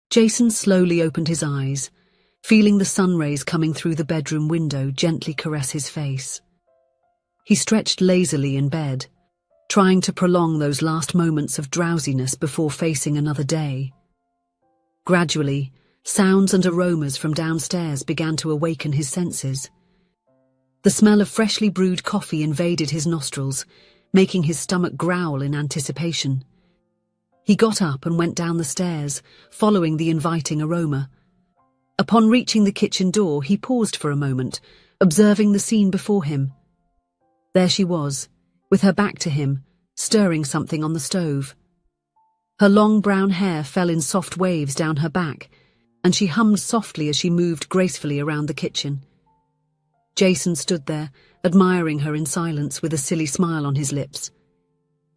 Jason slowly opened his eyes, feeling the sun rays coming through the bedroom window gently caress his face. He stretched lazily in bed, trying to prolong those last moments of drowsiness before facing another day. Gradually, sounds and aromas from downstairs began to awaken his senses. The smell of freshly brewed coffee invaded his nostrils, making his stomach growl in anticipation. He got up and went down the stairs, following the inviting aroma. Upon reaching the kitchen door, he paused for a moment, observing the scene before him. There she was, with her back to him, stirring something on the stove. Her long brown hair fell in soft waves down her back, and she hummed softly as she moved gracefully around the kitchen. Jason stood there, admiring her in silence with a silly smile on his lips.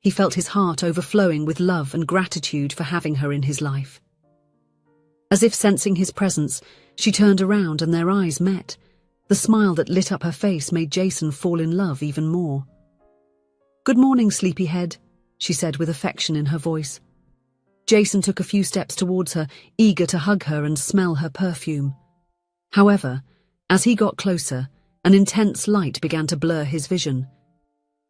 He felt his heart overflowing with love and gratitude for having her in his life. As if sensing his presence, she turned around and their eyes met. The smile that lit up her face made Jason fall in love even more. "Good morning, sleepyhead," she said with affection in her voice. Jason took a few steps towards her, eager to hug her and smell her perfume. However, as he got closer, an intense light began to blur his vision.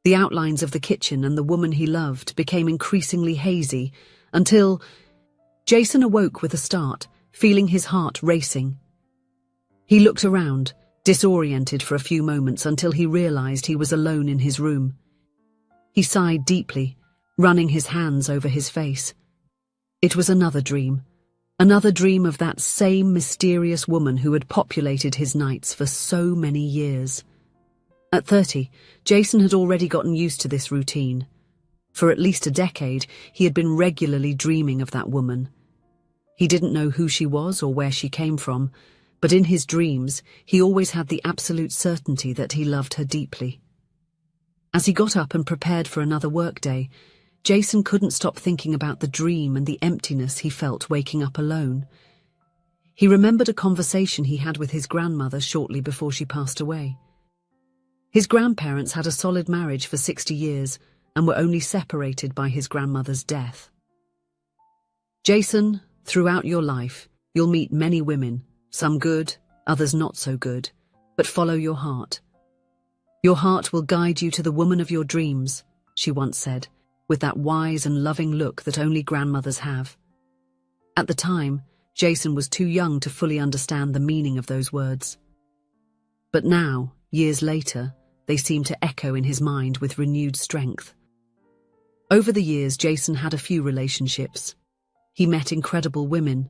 The outlines of the kitchen and the woman he loved became increasingly hazy until Jason awoke with a start, feeling his heart racing. He looked around, disoriented for a few moments until he realized he was alone in his room. He sighed deeply, running his hands over his face. It was another dream of that same mysterious woman who had populated his nights for so many years. At 30, Jason had already gotten used to this routine. For at least a decade, he had been regularly dreaming of that woman. He didn't know who she was or where she came from, but in his dreams, he always had the absolute certainty that he loved her deeply. As he got up and prepared for another workday, Jason couldn't stop thinking about the dream and the emptiness he felt waking up alone. He remembered a conversation he had with his grandmother shortly before she passed away. His grandparents had a solid marriage for 60 years and were only separated by his grandmother's death. "Jason, throughout your life, you'll meet many women, some good, others not so good, but follow your heart. Your heart will guide you to the woman of your dreams," she once said, with that wise and loving look that only grandmothers have. At the time, Jason was too young to fully understand the meaning of those words. But now, years later, they seemed to echo in his mind with renewed strength. Over the years, Jason had a few relationships. He met incredible women,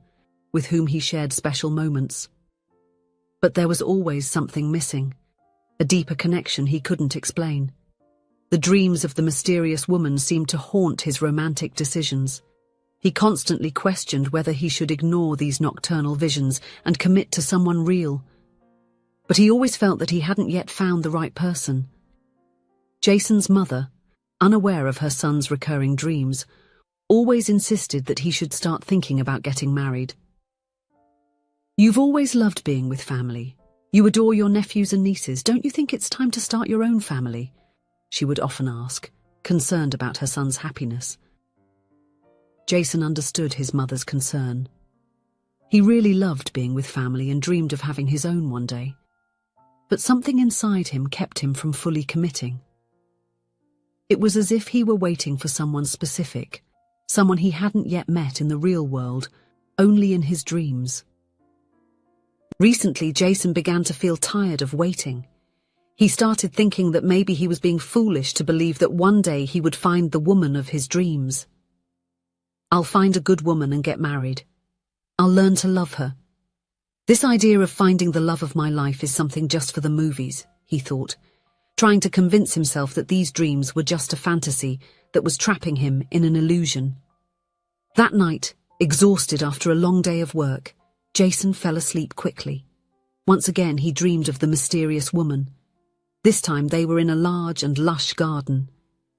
with whom he shared special moments. But there was always something missing, a deeper connection he couldn't explain. The dreams of the mysterious woman seemed to haunt his romantic decisions. He constantly questioned whether he should ignore these nocturnal visions and commit to someone real. But he always felt that he hadn't yet found the right person. Jason's mother, unaware of her son's recurring dreams, always insisted that he should start thinking about getting married. "You've always loved being with family. You adore your nephews and nieces. Don't you think it's time to start your own family?" she would often ask, concerned about her son's happiness. Jason understood his mother's concern. He really loved being with family and dreamed of having his own one day. But something inside him kept him from fully committing. It was as if he were waiting for someone specific, someone he hadn't yet met in the real world, only in his dreams. Recently, Jason began to feel tired of waiting. He started thinking that maybe he was being foolish to believe that one day he would find the woman of his dreams. "I'll find a good woman and get married. I'll learn to love her. This idea of finding the love of my life is something just for the movies," he thought, trying to convince himself that these dreams were just a fantasy that was trapping him in an illusion. That night, exhausted after a long day of work, Jason fell asleep quickly. Once again, he dreamed of the mysterious woman. This time they were in a large and lush garden.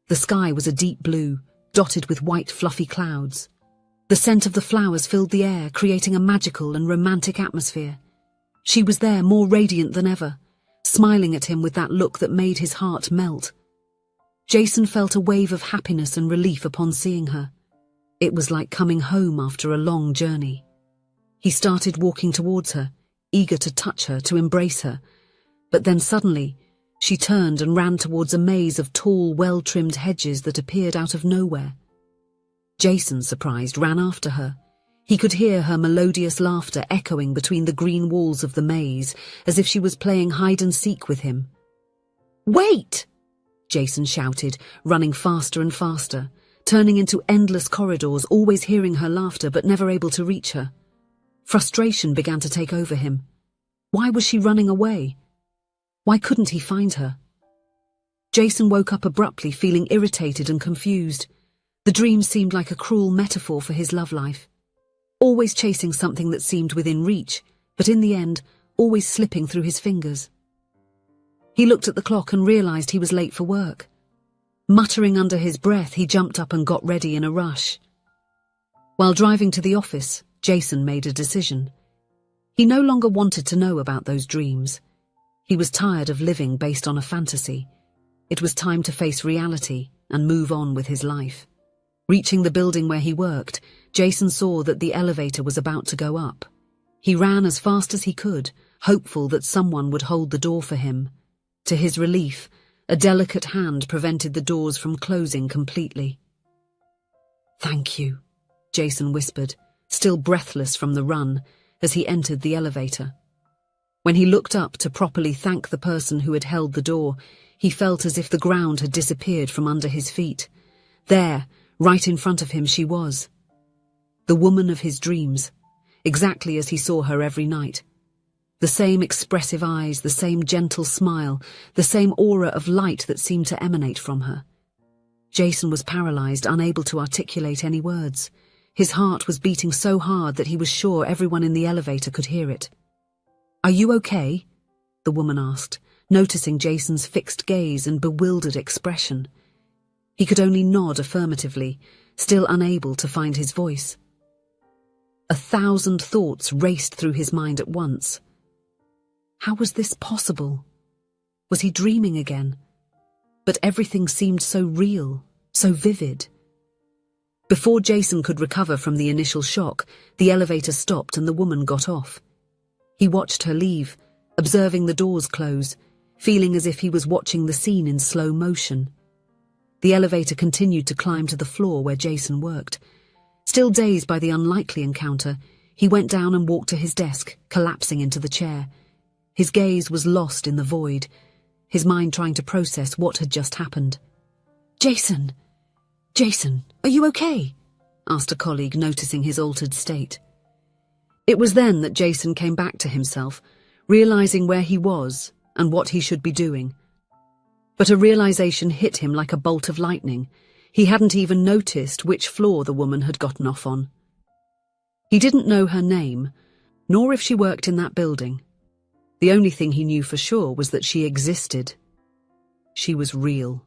The sky was a deep blue, dotted with white fluffy clouds. The scent of the flowers filled the air, creating a magical and romantic atmosphere. She was there, more radiant than ever, smiling at him with that look that made his heart melt. Jason felt a wave of happiness and relief upon seeing her. It was like coming home after a long journey. He started walking towards her, eager to touch her, to embrace her. But then suddenly, she turned and ran towards a maze of tall, well-trimmed hedges that appeared out of nowhere. Jason, surprised, ran after her. He could hear her melodious laughter echoing between the green walls of the maze, as if she was playing hide-and-seek with him. "Wait!" Jason shouted, running faster and faster, turning into endless corridors, always hearing her laughter but never able to reach her. Frustration began to take over him. Why was she running away? Why couldn't he find her? Jason woke up abruptly, feeling irritated and confused. The dream seemed like a cruel metaphor for his love life. Always chasing something that seemed within reach, but in the end, always slipping through his fingers. He looked at the clock and realized he was late for work. Muttering under his breath, he jumped up and got ready in a rush. While driving to the office, Jason made a decision. He no longer wanted to know about those dreams. He was tired of living based on a fantasy. It was time to face reality and move on with his life. Reaching the building where he worked, Jason saw that the elevator was about to go up. He ran as fast as he could, hopeful that someone would hold the door for him. To his relief, a delicate hand prevented the doors from closing completely. "Thank you," Jason whispered, still breathless from the run, as he entered the elevator. When he looked up to properly thank the person who had held the door, he felt as if the ground had disappeared from under his feet. There, right in front of him, she was. The woman of his dreams, exactly as he saw her every night. The same expressive eyes, the same gentle smile, the same aura of light that seemed to emanate from her. Jason was paralyzed, unable to articulate any words. His heart was beating so hard that he was sure everyone in the elevator could hear it. "Are you okay?" the woman asked, noticing Jason's fixed gaze and bewildered expression. He could only nod affirmatively, still unable to find his voice. 1,000 thoughts raced through his mind at once. How was this possible? Was he dreaming again? But everything seemed so real, so vivid. Before Jason could recover from the initial shock, the elevator stopped and the woman got off. He watched her leave, observing the doors close, feeling as if he was watching the scene in slow motion. The elevator continued to climb to the floor where Jason worked. Still dazed by the unlikely encounter, he went down and walked to his desk, collapsing into the chair. His gaze was lost in the void, his mind trying to process what had just happened. Jason, are you okay?" asked a colleague, noticing his altered state. It was then that Jason came back to himself, realizing where he was and what he should be doing. But a realization hit him like a bolt of lightning. He hadn't even noticed which floor the woman had gotten off on. He didn't know her name, nor if she worked in that building. The only thing he knew for sure was that she existed. She was real.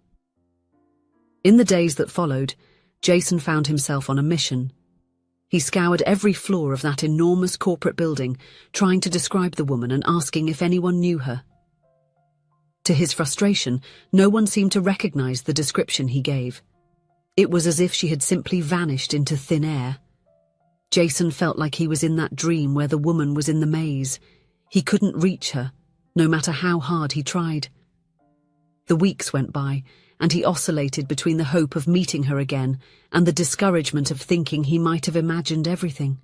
In the days that followed, Jason found himself on a mission. He scoured every floor of that enormous corporate building, trying to describe the woman and asking if anyone knew her. To his frustration, no one seemed to recognize the description he gave. It was as if she had simply vanished into thin air. Jason felt like he was in that dream where the woman was in the maze. He couldn't reach her, no matter how hard he tried. The weeks went by, and he oscillated between the hope of meeting her again and the discouragement of thinking he might have imagined everything.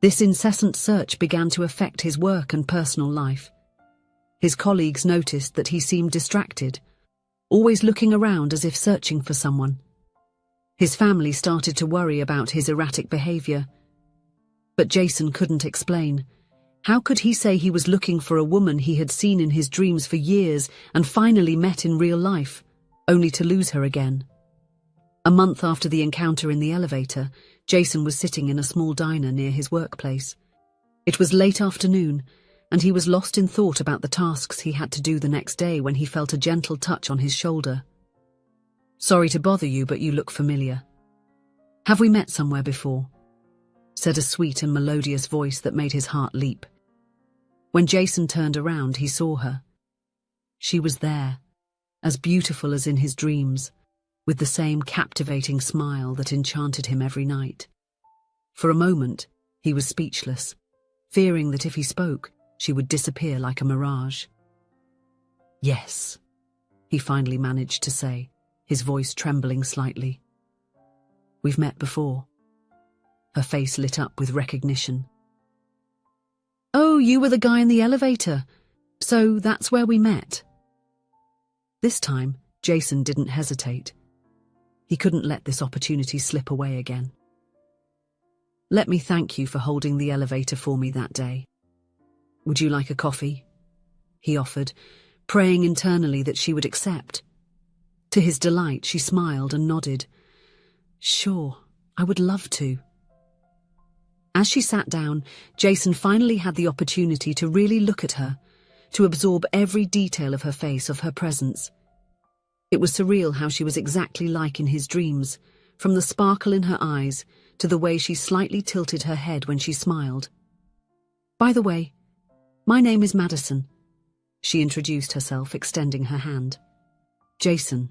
This incessant search began to affect his work and personal life. His colleagues noticed that he seemed distracted, always looking around as if searching for someone. His family started to worry about his erratic behavior. But Jason couldn't explain. How could he say he was looking for a woman he had seen in his dreams for years and finally met in real life, only to lose her again? A month after the encounter in the elevator, Jason was sitting in a small diner near his workplace. It was late afternoon, and he was lost in thought about the tasks he had to do the next day when he felt a gentle touch on his shoulder. "Sorry to bother you, but you look familiar. Have we met somewhere before?" said a sweet and melodious voice that made his heart leap. When Jason turned around, he saw her. She was there, as beautiful as in his dreams, with the same captivating smile that enchanted him every night. For a moment, He was speechless, fearing that if he spoke, she would disappear like a mirage. "Yes," he finally managed to say, his voice trembling slightly. "We've met before." Her face lit up with recognition. "Oh, you were the guy in the elevator. So that's where we met." This time, Jason didn't hesitate. He couldn't let this opportunity slip away again. "Let me thank you for holding the elevator for me that day. Would you like a coffee?" he offered, praying internally that she would accept. To his delight, she smiled and nodded. "Sure, I would love to." As she sat down, Jason finally had the opportunity to really look at her, to absorb every detail of her face, of her presence. It was surreal how she was exactly like in his dreams, from the sparkle in her eyes to the way she slightly tilted her head when she smiled. "By the way, my name is Madison," she introduced herself, extending her hand. "Jason,"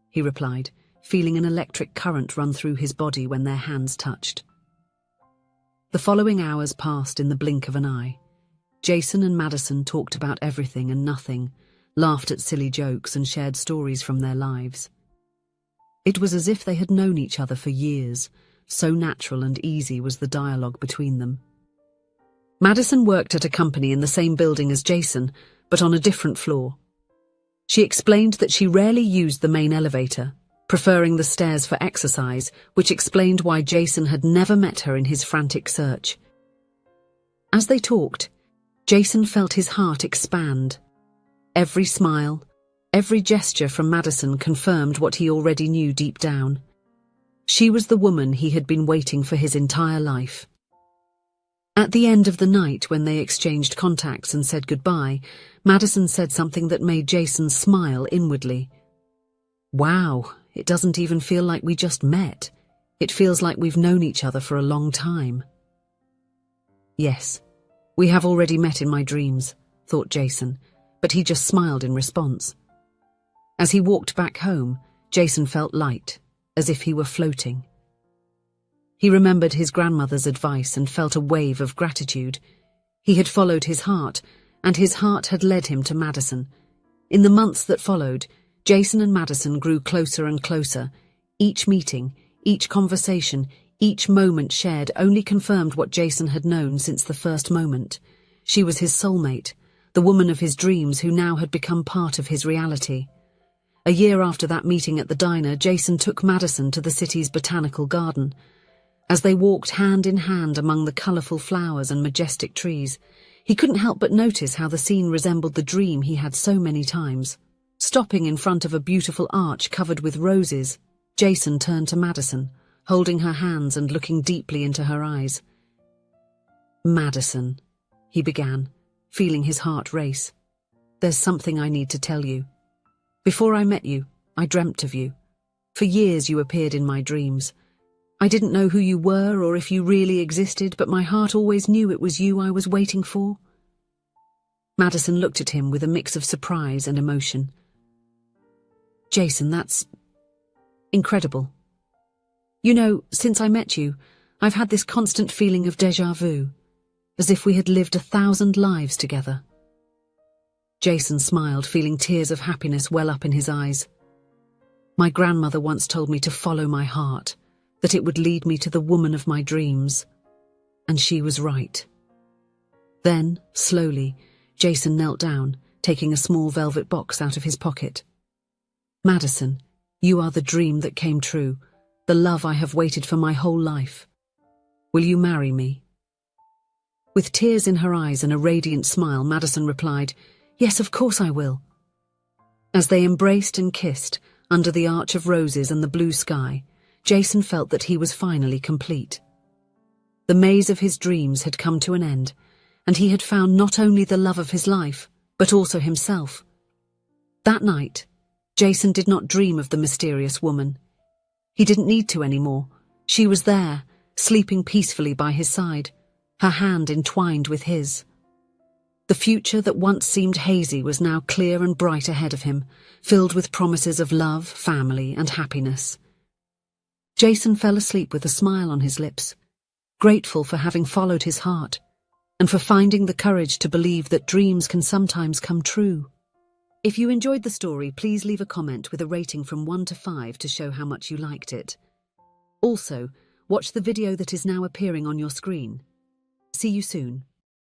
he replied, feeling an electric current run through his body when their hands touched. The following hours passed in the blink of an eye. Jason and Madison talked about everything and nothing, laughed at silly jokes and shared stories from their lives. It was as if they had known each other for years, so natural and easy was the dialogue between them. Madison worked at a company in the same building as Jason, but on a different floor. She explained that she rarely used the main elevator, preferring the stairs for exercise, which explained why Jason had never met her in his frantic search. As they talked, Jason felt his heart expand. Every smile, every gesture from Madison confirmed what he already knew deep down. She was the woman he had been waiting for his entire life. At the end of the night, when they exchanged contacts and said goodbye, Madison said something that made Jason smile inwardly. "Wow, it doesn't even feel like we just met. It feels like we've known each other for a long time." "Yes, we have already met in my dreams," thought Jason, but he just smiled in response. As he walked back home, Jason felt light, as if he were floating. He remembered his grandmother's advice and felt a wave of gratitude. He had followed his heart, and his heart had led him to Madison. In the months that followed, Jason and Madison grew closer and closer. Each meeting, each conversation, each moment shared only confirmed what Jason had known since the first moment. She was his soulmate, the woman of his dreams who now had become part of his reality. A year after that meeting at the diner, Jason took Madison to the city's botanical garden. As they walked hand in hand among the colourful flowers and majestic trees, he couldn't help but notice how the scene resembled the dream he had so many times. Stopping in front of a beautiful arch covered with roses, Jason turned to Madison, holding her hands and looking deeply into her eyes. "Madison," he began, feeling his heart race. "There's something I need to tell you. Before I met you, I dreamt of you. For years you appeared in my dreams. I didn't know who you were or if you really existed, but my heart always knew it was you I was waiting for." Madison looked at him with a mix of surprise and emotion. "Jason, that's incredible. You know, since I met you, I've had this constant feeling of déjà vu, as if we had lived 1,000 lives together." Jason smiled, feeling tears of happiness well up in his eyes. "My grandmother once told me to follow my heart, that it would lead me to the woman of my dreams. And she was right." Then, slowly, Jason knelt down, taking a small velvet box out of his pocket. "Madison, you are the dream that came true, the love I have waited for my whole life. Will you marry me?" With tears in her eyes and a radiant smile, Madison replied, "Yes, of course I will." As they embraced and kissed, under the arch of roses and the blue sky, Jason felt that he was finally complete. The maze of his dreams had come to an end, and he had found not only the love of his life, but also himself. That night, Jason did not dream of the mysterious woman. He didn't need to anymore. She was there, sleeping peacefully by his side, her hand entwined with his. The future that once seemed hazy was now clear and bright ahead of him, filled with promises of love, family, and happiness. Jason fell asleep with a smile on his lips, grateful for having followed his heart, and for finding the courage to believe that dreams can sometimes come true. If you enjoyed the story, please leave a comment with a rating from 1 to 5 to show how much you liked it. Also, watch the video that is now appearing on your screen. See you soon.